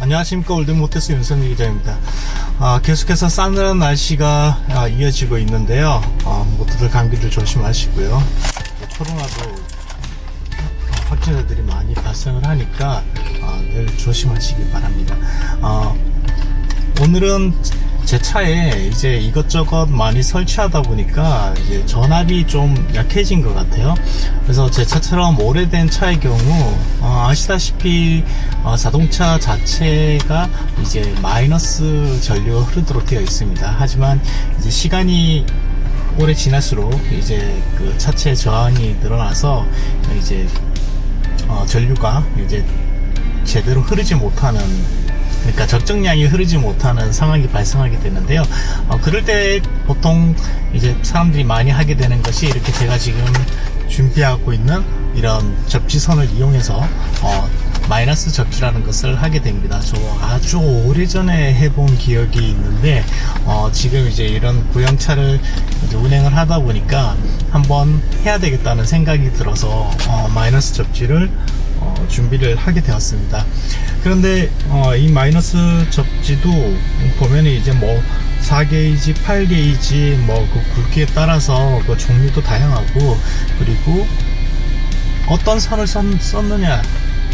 안녕하십니까. 올드모터스 윤선미 기자입니다. 계속해서 싸늘한 날씨가 이어지고 있는데요. 모두들 감기들 조심하시고요. 코로나도 확진자들이 많이 발생을 하니까 늘 조심하시기 바랍니다. 오늘은 제 차에 이제 이것저것 많이 설치하다 보니까 이제 전압이 좀 약해진 것 같아요. 그래서 제 차처럼 오래된 차의 경우 아시다시피 자동차 자체가 이제 마이너스 전류가 흐르도록 되어 있습니다. 하지만 이제 시간이 오래 지날수록 이제 그 차체 저항이 늘어나서 이제 전류가 이제 제대로 흐르지 못하는, 그러니까 적정량이 흐르지 못하는 상황이 발생하게 되는데요. 그럴 때 보통 이제 사람들이 많이 하게 되는 것이 이렇게 제가 지금 준비하고 있는 이런 접지선을 이용해서 마이너스 접지라는 것을 하게 됩니다. 저 아주 오래전에 해본 기억이 있는데 지금 이제 이런 구형차를 이제 운행을 하다 보니까 한번 해야 되겠다는 생각이 들어서 마이너스 접지를 준비를 하게 되었습니다. 그런데 이 마이너스 접지도 보면 이제 뭐 4게이지, 8게이지 뭐 그 굵기에 따라서 그 종류도 다양하고, 그리고 어떤 선을 썼느냐,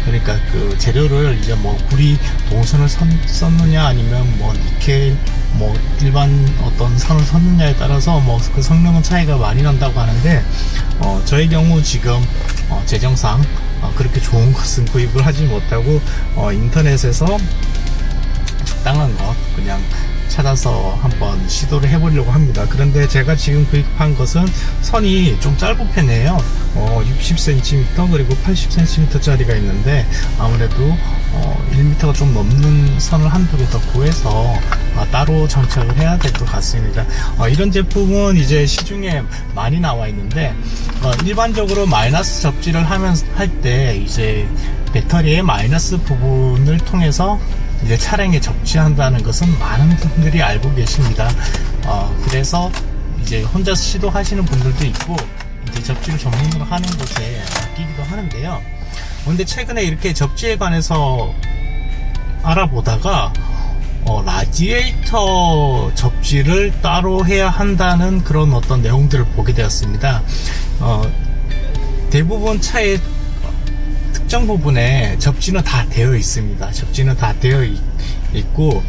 그러니까 그 재료를 이제 뭐 구리 동선을 썼느냐 아니면 뭐 니켈 뭐 일반 어떤 선을 썼느냐에 따라서 뭐 그 성능은 차이가 많이 난다고 하는데 저의 경우 지금 재정상 그렇게 좋은 것은 구입을 하지 못하고 인터넷에서 적당한 것 그냥 찾아서 한번 시도를 해보려고 합니다. 그런데 제가 지금 구입한 것은 선이 좀 짧은 편이에요. 60cm 그리고 80cm 짜리가 있는데 아무래도 1m가 좀 넘는 선을 한두 개 더 구해서 따로 장착을 해야 될 것 같습니다. 이런 제품은 이제 시중에 많이 나와 있는데 일반적으로 마이너스 접지를 할 때 이제 배터리의 마이너스 부분을 통해서 이제 차량에 접지한다는 것은 많은 분들이 알고 계십니다. 그래서 이제 혼자 시도하시는 분들도 있고 이제 접지를 전문으로 하는 곳에 맡기기도 하는데요. 근데 최근에 이렇게 접지에 관해서 알아보다가 라디에이터 접지를 따로 해야 한다는 그런 어떤 내용들을 보게 되었습니다. 대부분 차의 특정 부분에 접지는 다 되어 있습니다. 접지는 다 되어 있고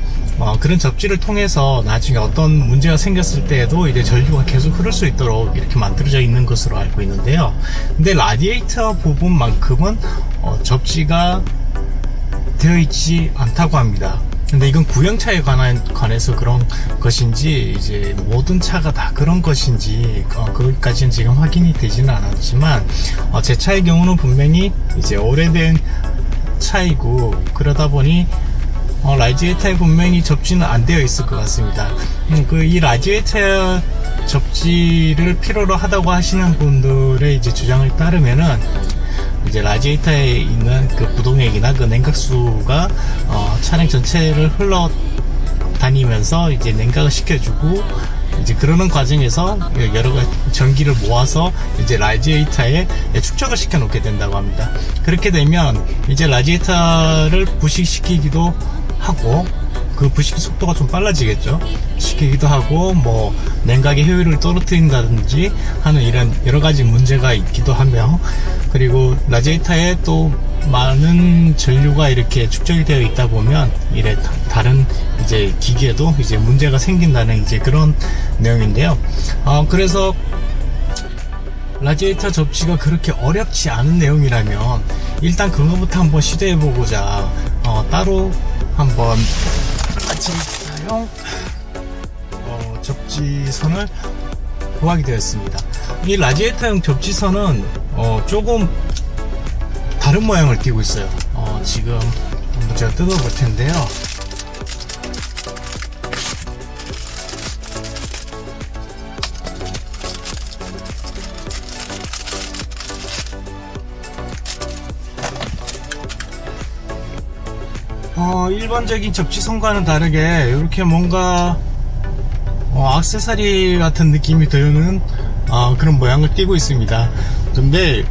그런 접지를 통해서 나중에 어떤 문제가 생겼을 때에도 이제 전류가 계속 흐를 수 있도록 이렇게 만들어져 있는 것으로 알고 있는데요. 근데 라디에이터 부분만큼은 접지가 되어 있지 않다고 합니다. 근데 이건 구형차에 관해서 그런 것인지 이제 모든 차가 다 그런 것인지 거기까지는 지금 확인이 되지는 않았지만 제 차의 경우는 분명히 이제 오래된 차이고 그러다 보니 라디에이터에 분명히 접지는 안 되어 있을 것 같습니다. 이 라디에이터 접지를 필요로 하다고 하시는 분들의 이제 주장을 따르면은 이제 라디에이터에 있는 그 부동액이나 그 냉각수가 차량 전체를 흘러 다니면서 이제 냉각을 시켜주고 이제 그러는 과정에서 여러 가지 전기를 모아서 이제 라디에이터에 축적을 시켜 놓게 된다고 합니다. 그렇게 되면 이제 라디에이터를 부식시키기도 하고 그 부식 속도가 좀 빨라지겠죠. 시키기도 하고 뭐 냉각의 효율을 떨어뜨린다든지 하는 이런 여러 가지 문제가 있기도 하며, 그리고 라디에이터에 또 많은 전류가 이렇게 축적이 되어 있다 보면 이래 다른 이제 기계에도 이제 문제가 생긴다는 이제 그런 내용인데요. 그래서 라디에이터 접지가 그렇게 어렵지 않은 내용이라면 일단 그거부터 한번 시도해보고자 따로 한번 라디에이터용 접지선을 구하게 되었습니다. 이 라디에이터용 접지선은 조금 다른 모양을 띠고 있어요. 지금 한번 제가 뜯어볼 텐데요. 일반적인 접지선과는 다르게 이렇게 뭔가 액세서리 같은 느낌이 드는 그런 모양을 띠고 있습니다. 근데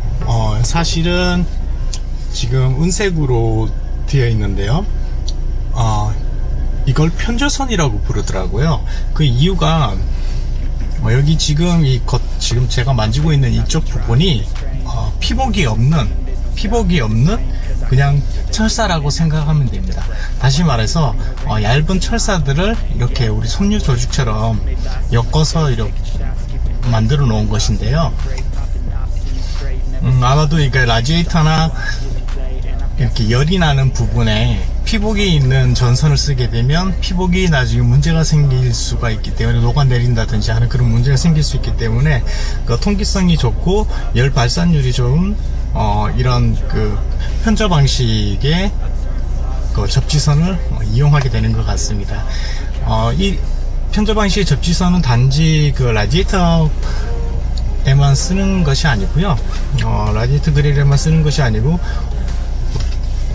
사실은 지금 은색으로 되어 있는데요. 이걸 편조선이라고 부르더라고요. 그 이유가 여기 지금 지금 제가 만지고 있는 이쪽 부분이 피복이 없는 그냥 철사라고 생각하면 됩니다. 다시 말해서 얇은 철사들을 이렇게 우리 섬유 조직처럼 엮어서 이렇게 만들어 놓은 것인데요. 아마도 이게 라디에이터나 이렇게 열이 나는 부분에 피복이 있는 전선을 쓰게 되면 피복이 나중에 문제가 생길 수가 있기 때문에 녹아내린다든지 하는 그런 문제가 생길 수 있기 때문에 그 통기성이 좋고 열 발산율이 좋은 이런 그 편조 방식의 그 접지선을 이용하게 되는 것 같습니다. 이 편조 방식의 접지선은 단지 그 라디에이터에만 쓰는 것이 아니고요. 라디에이터 그릴에만 쓰는 것이 아니고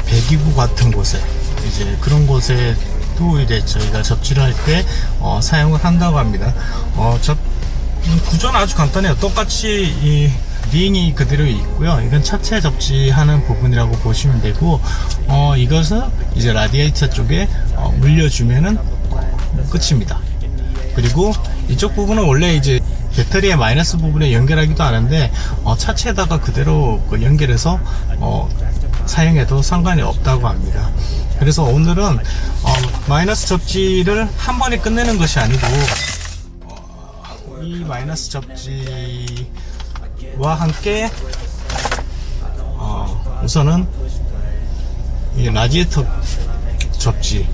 배기구 같은 곳에 이제 그런 곳에도 이제 저희가 접지를 할 때 사용을 한다고 합니다. 구조는 아주 간단해요. 똑같이 이 링이 그대로 있고요. 이건 차체 접지하는 부분이라고 보시면 되고, 이것을 이제 라디에이터 쪽에 물려주면은 끝입니다. 그리고 이쪽 부분은 원래 이제 배터리의 마이너스 부분에 연결하기도 하는데 차체에다가 그대로 연결해서 사용해도 상관이 없다고 합니다. 그래서 오늘은 마이너스 접지를 한 번에 끝내는 것이 아니고 이 마이너스 접지와 함께 우선은 이 라디에이터 접지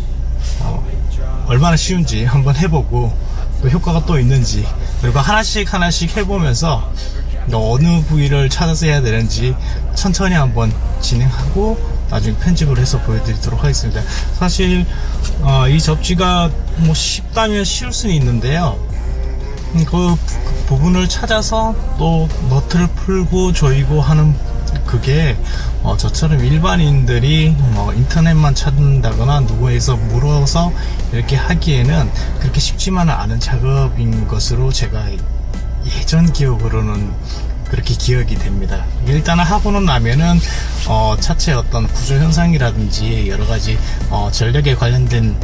얼마나 쉬운지 한번 해보고 또 효과가 또 있는지, 그리고 하나씩 해보면서 어느 부위를 찾아서 해야 되는지 천천히 한번 진행하고 나중에 편집을 해서 보여드리도록 하겠습니다. 사실 이 접지가 뭐 쉽다면 쉬울 수는 있는데요, 그 부분을 찾아서 또 너트를 풀고 조이고 하는 그게 저처럼 일반인들이 인터넷만 찾는다거나 누구에서 물어서 이렇게 하기에는 그렇게 쉽지만은 않은 작업인 것으로 제가 예전 기억으로는 그렇게 기억이 됩니다. 일단은 하고는 나면은 차체 어떤 구조 현상이라든지 여러가지 전력에 관련된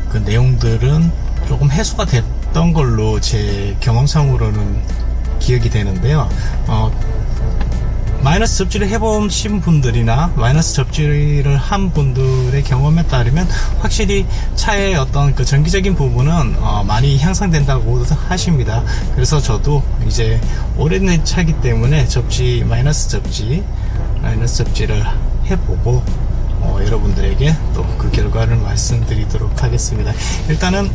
그 내용들은 조금 해소가 됐던 걸로 제 경험상으로는 기억이 되는데요. 마이너스 접지를 해보신 분들이나 마이너스 접지를 한 분들의 경험에 따르면 확실히 차의 어떤 그 전기적인 부분은 많이 향상된다고 하십니다. 그래서 저도 이제 오래된 차이기 때문에 마이너스 접지를 해보고 여러분들에게 또 그 결과를 말씀드리도록 하겠습니다. 일단은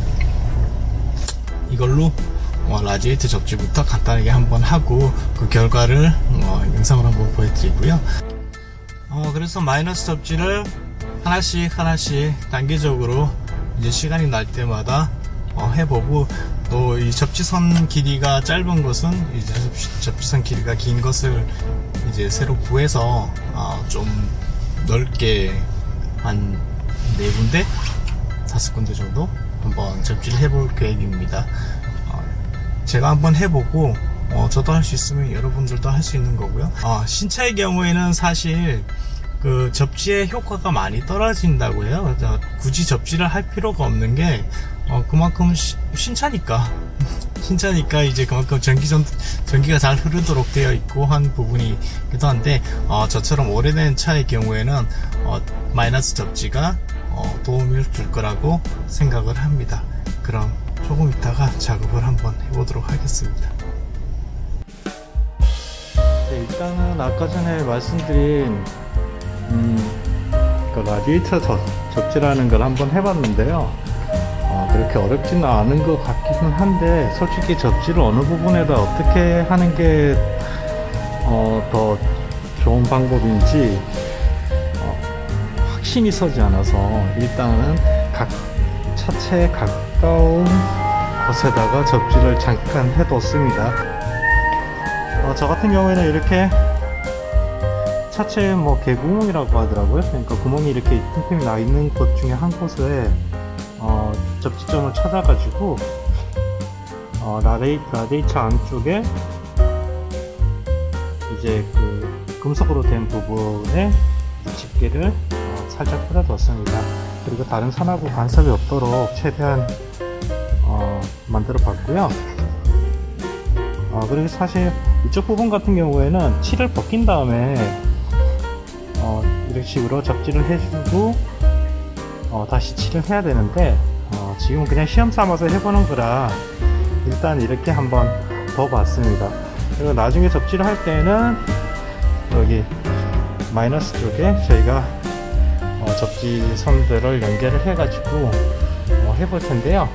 이걸로 라디에이터 접지부터 간단하게 한번 하고 그 결과를 영상으로 한번 보여드리고요. 그래서 마이너스 접지를 하나씩 단계적으로 이제 시간이 날 때마다 해보고, 또 이 접지선 길이가 짧은 것은 이제 접지선 길이가 긴 것을 이제 새로 구해서 좀 넓게 한 4군데 5군데 정도 한번 접지를 해볼 계획입니다. 제가 한번 해보고 저도 할 수 있으면 여러분들도 할 수 있는 거고요. 신차의 경우에는 사실 그 접지의 효과가 많이 떨어진다고 해요. 굳이 접지를 할 필요가 없는 게 그만큼 신차니까 이제 그만큼 전기가 잘 흐르도록 되어 있고 한 부분이기도 한데, 저처럼 오래된 차의 경우에는 마이너스 접지가 도움을 줄 거라고 생각을 합니다. 그럼 조금 있다가 작업을 한번 해보도록 하겠습니다. 네, 일단은 아까 전에 말씀드린 그 라디에이터 접지라는 걸 한번 해봤는데요. 그렇게 어렵지는 않은 것 같기는 한데, 솔직히 접지를 어느 부분에다 어떻게 하는 게 더 좋은 방법인지 확신이 서지 않아서 일단은 각 차체에 가까운 곳에다가 접지를 잠깐 해뒀습니다. 저 같은 경우에는 이렇게 차체에 개구멍이라고 하더라고요. 그러니까 구멍이 이렇게 틈틈이 나 있는 곳 중에 한 곳에 접지점을 찾아가지고 라디에이터 안쪽에 이제 그 금속으로 된 부분에 집게를 살짝 뿌려뒀습니다. 그리고 다른 산화부 간섭이 없도록 최대한 만들어 봤고요. 그리고 사실 이쪽 부분 같은 경우에는 칠을 벗긴 다음에 이런 식으로 접지를 해주고 다시 칠을 해야 되는데 지금 그냥 시험 삼아서 해보는 거라 일단 이렇게 한번 더 봤습니다. 그리고 나중에 접지를 할 때는 여기 마이너스 쪽에 저희가 접지 선들을 연결을 해 가지고 해볼 텐데요.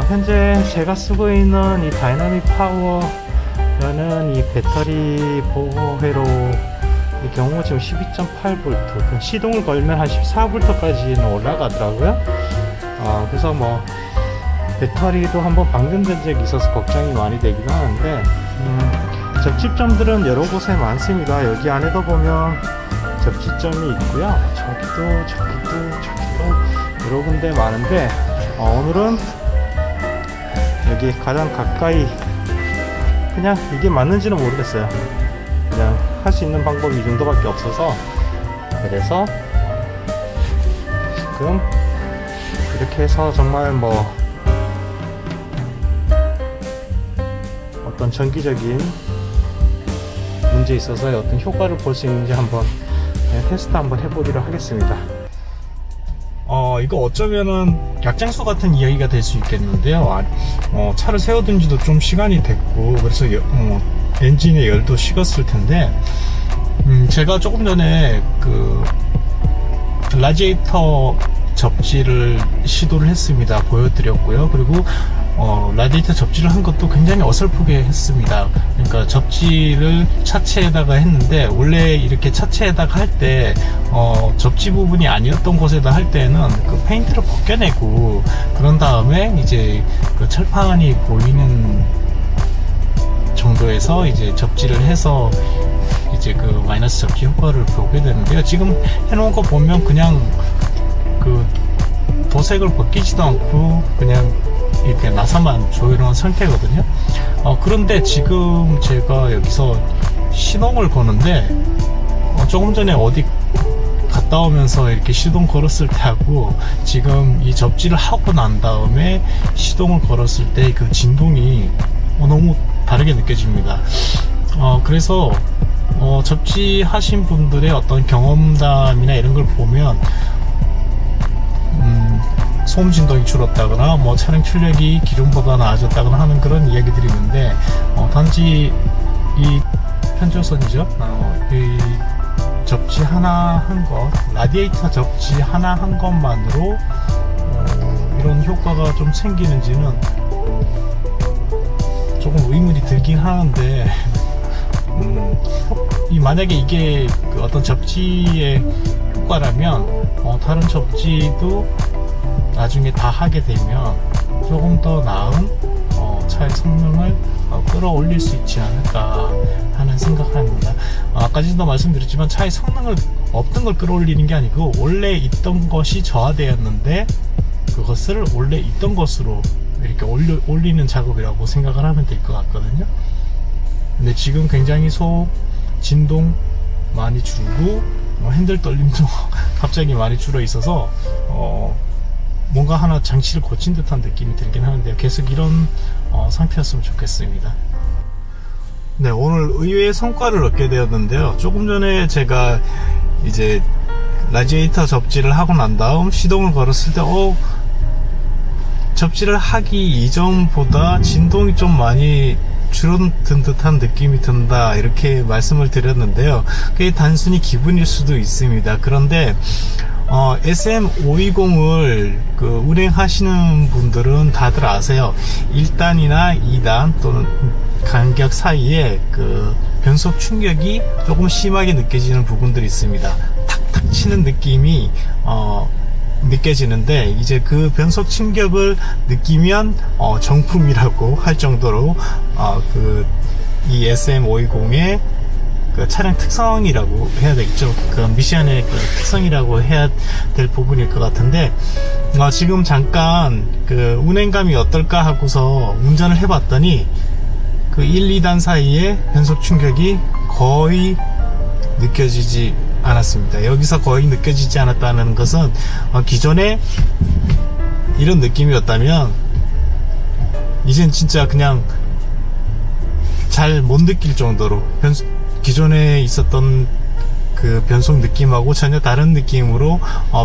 현재 제가 쓰고 있는 이 다이나믹 파워라는 이 배터리 보호회로 이 경우 지금 12.8V, 시동을 걸면 한 14V까지는 올라가더라고요. 그래서 뭐 배터리도 한번 방전된 적이 있어서 걱정이 많이 되긴 하는데 접지점들은 여러 곳에 많습니다. 여기 안에도 보면 접지점이 있고요. 저기도 여러 군데 많은데 오늘은 여기 가장 가까이, 그냥 이게 맞는지는 모르겠어요. 그냥 할 수 있는 방법이 이 정도밖에 없어서, 그래서 지금 이렇게 해서 정말 뭐 어떤 전기적인 문제에 있어서 어떤 효과를 볼 수 있는지 한번 테스트 한번 해보도록 하겠습니다. 이거 어쩌면은 약장수 같은 이야기가 될 수 있겠는데요. 차를 세워둔 지도 좀 시간이 됐고, 그래서 엔진의 열도 식었을 텐데, 제가 조금 전에 그 라디에이터 접지를 시도를 했습니다. 보여드렸고요. 그리고 라디에이터 접지를 한 것도 굉장히 어설프게 했습니다. 그러니까 접지를 차체에다가 했는데, 원래 이렇게 차체에다가 할 때 접지 부분이 아니었던 곳에다 할 때는 그 페인트를 벗겨내고, 그런 다음에 이제 그 철판이 보이는 정도에서 이제 접지를 해서 이제 그 마이너스 접지 효과를 보게 되는데요. 지금 해놓은 거 보면 그냥 그 도색을 벗기지도 않고 그냥 이렇게 나사만 조여놓은 상태거든요. 그런데 지금 제가 여기서 시동을 거는데 조금 전에 어디 갔다 오면서 이렇게 시동 걸었을 때하고 지금 이 접지를 하고 난 다음에 시동을 걸었을 때 그 진동이 너무 다르게 느껴집니다. 그래서 접지하신 분들의 어떤 경험담이나 이런 걸 보면 소음 진동이 줄었다거나 뭐 차량 출력이 기존보다 나아졌다거나 하는 그런 이야기들이 있는데, 단지 이 편조선이죠. 이 접지 하나 한 것, 라디에이터 접지 하나 한 것만으로 이런 효과가 좀 생기는지는 조금 의문이 들긴 하는데, 만약에 이게 그 어떤 접지의 효과라면 다른 접지도 나중에 다 하게 되면 조금 더 나은 차의 성능을 끌어올릴 수 있지 않을까 하는 생각을 합니다. 아까 전에도 말씀드렸지만 차의 성능을 없던 걸 끌어올리는 게 아니고, 원래 있던 것이 저하되었는데 그것을 원래 있던 것으로 이렇게 올리는 작업이라고 생각을 하면 될 것 같거든요. 근데 지금 굉장히 소음, 진동 많이 줄고 핸들 떨림도 갑자기 많이 줄어 있어서 뭔가 하나 장치를 고친 듯한 느낌이 들긴 하는데요. 계속 이런 상태였으면 좋겠습니다. 네, 오늘 의외의 성과를 얻게 되었는데요. 조금 전에 제가 이제 라디에이터 접지를 하고 난 다음 시동을 걸었을 때 접지를 하기 이전보다 진동이 좀 많이 줄어든 듯한 느낌이 든다, 이렇게 말씀을 드렸는데요. 그게 단순히 기분일 수도 있습니다. 그런데 SM520을 운행하시는 분들은 다들 아세요. 1단이나 2단 또는 간격 사이에 그 변속 충격이 조금 심하게 느껴지는 부분들이 있습니다. 탁탁 치는 느낌이 느껴지는데, 이제 그 변속 충격을 느끼면 정품이라고 할 정도로 이 SM520의 그 차량 특성이라고 해야 되겠죠. 그 미션의 그 특성이라고 해야 될 부분일 것 같은데, 지금 잠깐 그 운행감이 어떨까 하고서 운전을 해봤더니 그 1, 2단 사이에 변속 충격이 거의 느껴지지 않았습니다. 여기서 거의 느껴지지 않았다는 것은 기존에 이런 느낌이었다면 이젠 진짜 그냥 잘 못 느낄 정도로 기존에 있었던 그 변속 느낌하고 전혀 다른 느낌으로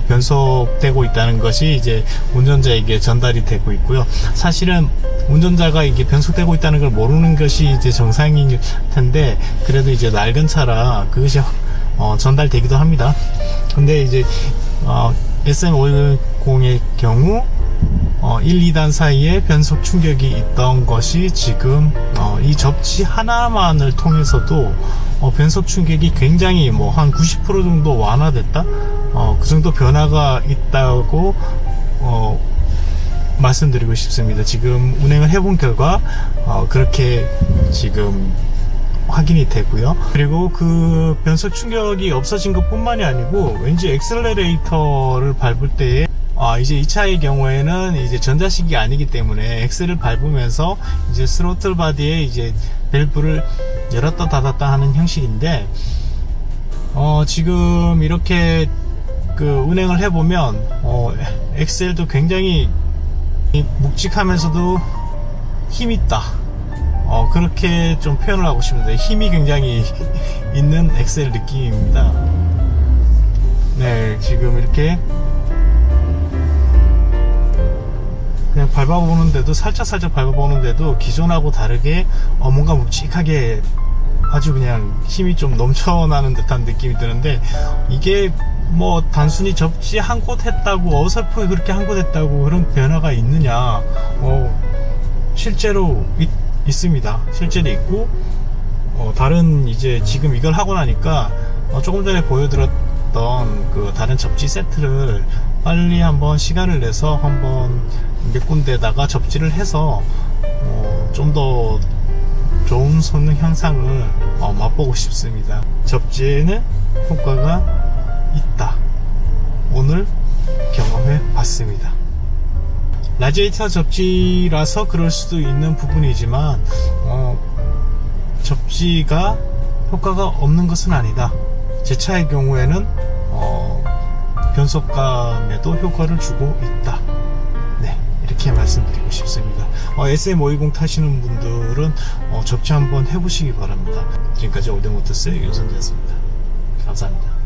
변속되고 있다는 것이 이제 운전자에게 전달이 되고 있고요. 사실은 운전자가 이게 변속되고 있다는 걸 모르는 것이 이제 정상일 텐데, 그래도 이제 낡은 차라 그것이 전달되기도 합니다. 근데 이제 SM510의 경우 1, 2단 사이에 변속 충격이 있던 것이 지금 이 접지 하나만을 통해서도 변속 충격이 굉장히 뭐 한 90% 정도 완화됐다? 그 정도 변화가 있다고 말씀드리고 싶습니다. 지금 운행을 해본 결과 그렇게 지금 확인이 되고요. 그리고 그 변속 충격이 없어진 것 뿐만이 아니고 왠지 엑셀러레이터를 밟을 때에 이제 이 차의 경우에는 이제 전자식이 아니기 때문에 엑셀을 밟으면서 이제 스로틀 바디에 이제 밸브를 열었다 닫았다 하는 형식인데, 지금 이렇게 그 운행을 해보면 엑셀도 굉장히 묵직하면서도 힘있다, 그렇게 좀 표현을 하고 싶은데, 힘이 굉장히 있는 엑셀 느낌입니다. 네, 지금 이렇게 그냥 밟아보는데도, 살짝 밟아보는데도 기존하고 다르게 뭔가 묵직하게 아주 그냥 힘이 좀 넘쳐나는 듯한 느낌이 드는데, 이게 뭐 단순히 접지 한 곳 했다고, 어설프게 그렇게 한 곳 했다고 그런 변화가 있느냐? 실제로 있습니다. 실제로 있고, 다른 이제 지금 이걸 하고 나니까 조금 전에 보여드렸던 그 다른 접지 세트를 빨리 한번 시간을 내서 한번 몇 군데다가 접지를 해서 좀 더 좋은 성능 향상을 맛보고 싶습니다. 접지에는 효과가 있다. 오늘 경험해 봤습니다. 라디에이터 접지라서 그럴 수도 있는 부분이지만 접지가 효과가 없는 것은 아니다. 제 차의 경우에는 변속감에도 효과를 주고 있다. 네, 이렇게 말씀드리고 싶습니다. SM520 타시는 분들은 접지 한번 해보시기 바랍니다. 지금까지 올드모터스의 윤선재였습니다. 감사합니다.